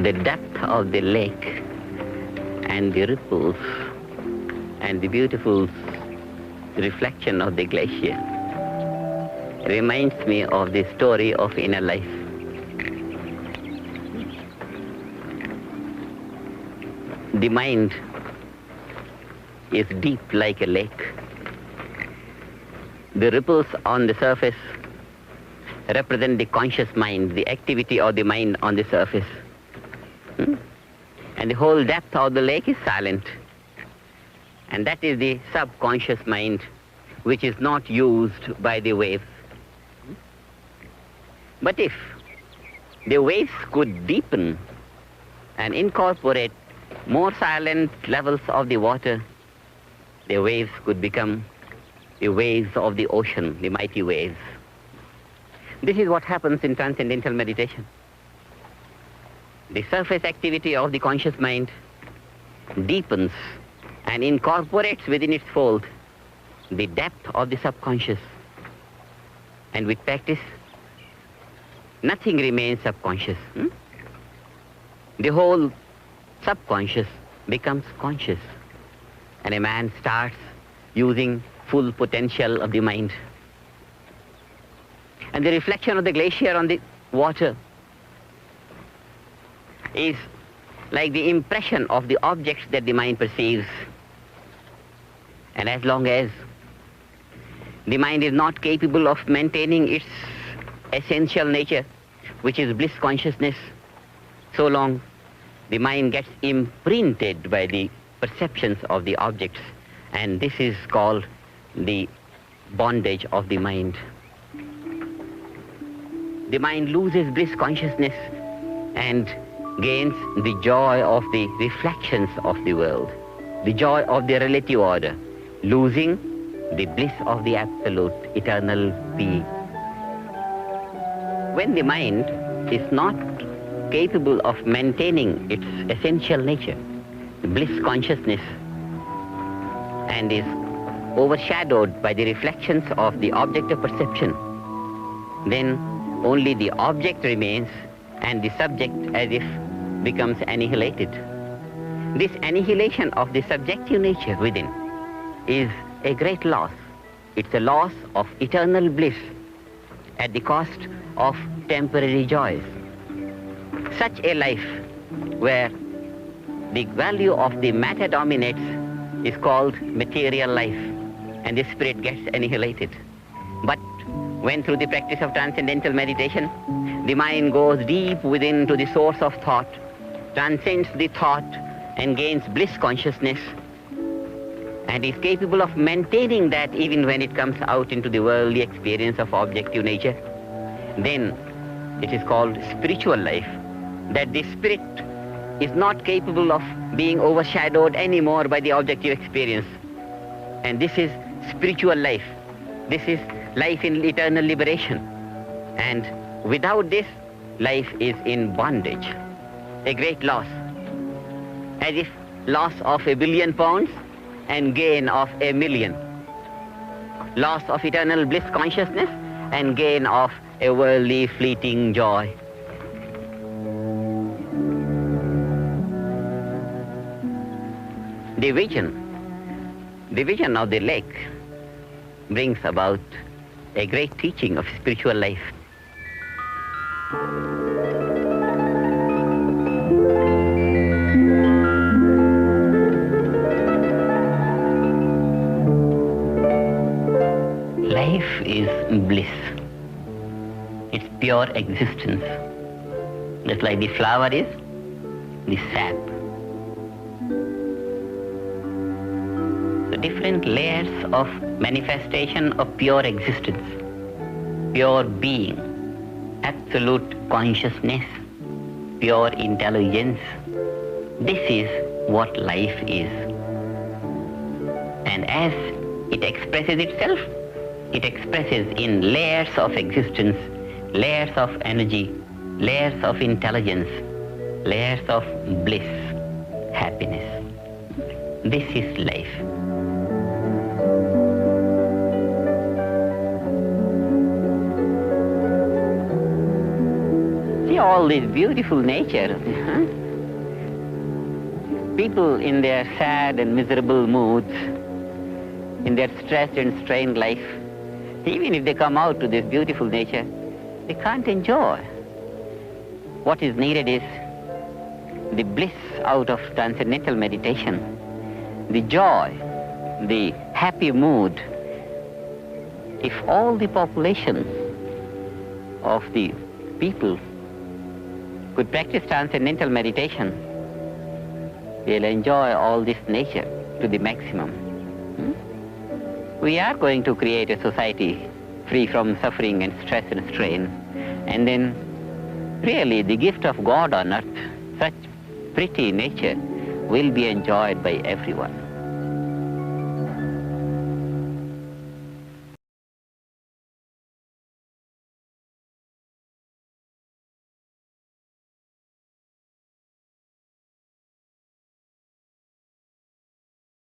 The depth of the lake and the ripples and the beautiful reflection of the glacier reminds me of the story of inner life. The mind is deep like a lake. The ripples on the surface represent the conscious mind, the activity of the mind on the surface. And the whole depth of the lake is silent. And that is the subconscious mind, which is not used by the waves. But if the waves could deepen and incorporate more silent levels of the water, the waves could become the waves of the ocean, the mighty waves. This is what happens in transcendental meditation. The surface activity of the conscious mind deepens and incorporates within its fold the depth of the subconscious. And with practice, nothing remains subconscious. The whole subconscious becomes conscious. And a man starts using full potential of the mind. And the reflection of the glacier on the water is like the impression of the objects that the mind perceives. And as long as the mind is not capable of maintaining its essential nature, which is bliss consciousness, so long the mind gets imprinted by the perceptions of the objects. And this is called the bondage of the mind. The mind loses bliss consciousness and gains the joy of the reflections of the world, the joy of the relative order, losing the bliss of the absolute, eternal being. When the mind is not capable of maintaining its essential nature, bliss consciousness, and is overshadowed by the reflections of the object of perception, then only the object remains and the subject as if becomes annihilated. This annihilation of the subjective nature within is a great loss. It's a loss of eternal bliss at the cost of temporary joys. Such a life where the value of the matter dominates is called material life, and the spirit gets annihilated. But when through the practice of transcendental meditation, the mind goes deep within to the source of thought, transcends the thought and gains bliss consciousness, and is capable of maintaining that even when it comes out into the worldly experience of objective nature, then it is called spiritual life, that the spirit is not capable of being overshadowed anymore by the objective experience. And this is spiritual life. This is life in eternal liberation. And without this, life is in bondage, a great loss, as if loss of £1 billion and gain of 1,000,000. Loss of eternal bliss consciousness and gain of a worldly fleeting joy. The vision of the lake brings about a great teaching of spiritual life. Life is bliss. It's pure existence. Just like the flower is the sap. So different layers of manifestation of pure existence, pure being, absolute consciousness, pure intelligence. This is what life is. And as it expresses itself, it expresses in layers of existence, layers of energy, layers of intelligence, layers of bliss, happiness. This is life. See, all this beautiful nature. People in their sad and miserable moods, in their stressed and strained life, even if they come out to this beautiful nature, they can't enjoy. What is needed is the bliss out of transcendental meditation, the joy, the happy mood. If all the population of the people could practice transcendental meditation, they'll enjoy all this nature to the maximum. We are going to create a society free from suffering and stress and strain. And then really the gift of God on earth, such pretty nature, will be enjoyed by everyone.